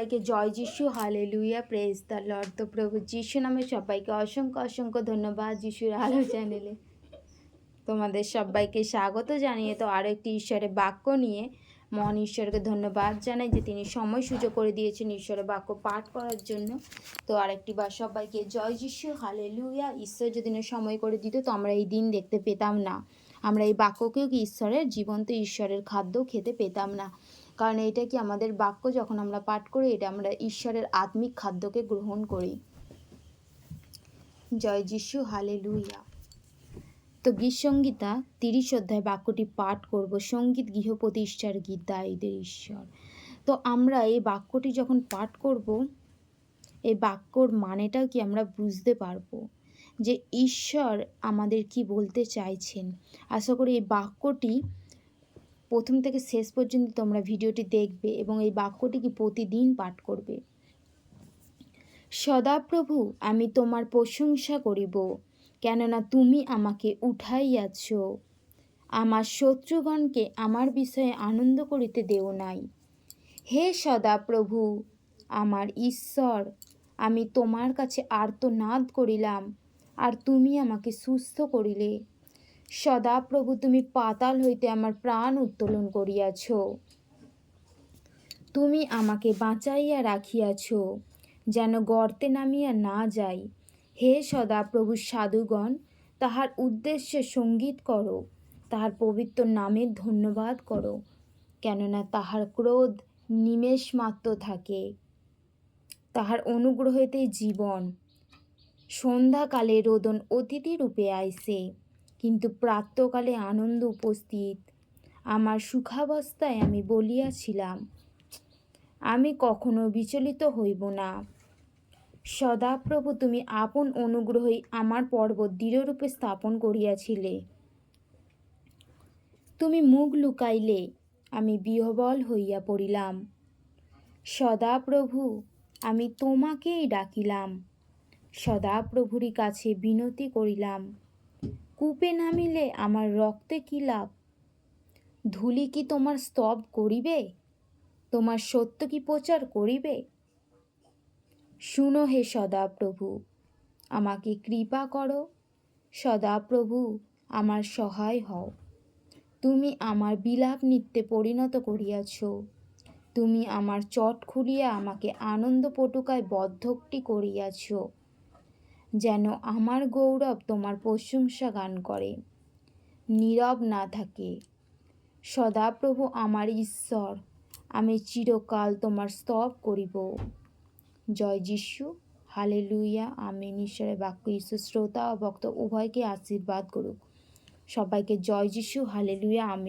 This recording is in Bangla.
সবাইকে জয় যিশু, হালেলুয়া, প্রেজ দ্য লর্ড। তো প্রভু যিশু নামে সবাইকে অসংখ্য অসংখ্য ধন্যবাদ। যিশুর আলো চ্যানেলে তোমাদের সবাইকে স্বাগত জানিয়ে তো আরও একটি ঈশ্বরের বাক্য নিয়ে মহান ঈশ্বরকে ধন্যবাদ জানাই যে তিনি সময় সুযোগ করে দিয়েছেন ঈশ্বরের বাক্য পাঠ করার জন্য। তো আরেকটি বার সবাইকে জয় যিশু, হালেলুয়া। ঈশ্বর যদি না সময় করে দিত তো আমরা এই দিন দেখতে পেতাম না, আমরা এই বাক্যকেও কি ঈশ্বরের জীবন্ত ঈশ্বরের খাদ্য খেতে পেতাম না। কারণ এটা কি আমাদের বাক্য যখন আমরা পাঠ করি, এটা আমরা ঈশ্বরের আত্মিক খাদ্যকে গ্রহণ করি। জয় যিশু, হালেলুয়া। তো গীত সংগীতা 30 অধ্যায় বাক্যটি পাঠ করব। সঙ্গীত গৃহপ্রতিষ্ঠার গীত, দায়ীদের ঈশ্বর। তো আমরা এই বাক্যটি যখন পাঠ করব, এই বাক্যর মানেটাও কি আমরা বুঝতে পারবো যে ঈশ্বর আমাদের কি বলতে চাইছেন। আশা করি এই বাক্যটি প্রথম থেকে শেষ পর্যন্ত তোমরা ভিডিওটি দেখবে এবং এই বাক্যটি কি প্রতিদিন পাঠ করবে। সদাপ্রভু, আমি তোমার প্রশংসা করিব, কেননা তুমি আমাকে উঠাইয়াছ। আমার শত্রুগণকে আমার বিষয়ে আনন্দ করিতে দেও নাই। হে সদাপ্রভু আমার ঈশ্বর, আমি তোমার কাছে আর্তনাদ করিলাম, আর তুমি আমাকে সুস্থ করিলে। সদাপ্রভু, তুমি পাতাল হইতে আমার প্রাণ উত্তোলন করিয়াছ, তুমি আমাকে বাঁচাইয়া রাখিয়াছ, যেন গর্তে নামিয়া না যাই। হে সদাপ্রভু, সাধুগণ তাহার উদ্দেশ্যে সঙ্গীত করো, তাহার পবিত্র নামের ধন্যবাদ করো, কেননা তাহার ক্রোধ নিমেষ মাত্র থাকে, তাহার অনুগ্রহেতেই জীবন। সন্ধ্যাকালে রোদন অতিথি রূপে আইসে, কিন্তু প্রাতঃকালে আনন্দ উপস্থিত। আমার সুখাবস্থায় আমি বলিয়াছিলাম, আমি কখনো বিচলিত হইব না। সদাপ্রভু, তুমি আপন অনুগ্রহই আমার পর্বত দৃঢ়রূপে স্থাপন করিয়াছিলে। তুমি মুখ লুকাইলে, আমি বিহ্বল হইয়া পড়িলাম। সদাপ্রভু, আমি তোমাকেই ডাকিলাম, সদাপ্রভুরই কাছে বিনতি করিলাম। কূপে নামিলে আমার রক্তে কি লাভ? ধূলি কি তোমার স্তব করিবে? তোমার সত্য কি প্রচার করিবে? শুনো হে সদাপ্রভু, আমাকে কৃপা করো। সদাপ্রভু, আমার সহায় হও। তুমি আমার বিলাপ নৃত্যে পরিণত করিয়াছ। তুমি আমার চট খুলিয়া আমাকে আনন্দ পটুকায় বদ্ধটি করিয়াছ, যেন আমার গৌরব তোমার প্রশংসা গান করে, নীরব না থাকে। সদাপ্রভু আমার ঈশ্বর, আমি চিরকাল তোমার স্তব করিব। জয় যিশু, হালেলুয়া, আমেন। ঈশ্বরের বাক্য ঈশ্বর শ্রোতা ও ভক্ত উভয়কে আশীর্বাদ করুক। সবাইকে জয় যিশু, হালেলুয়া, আমেন।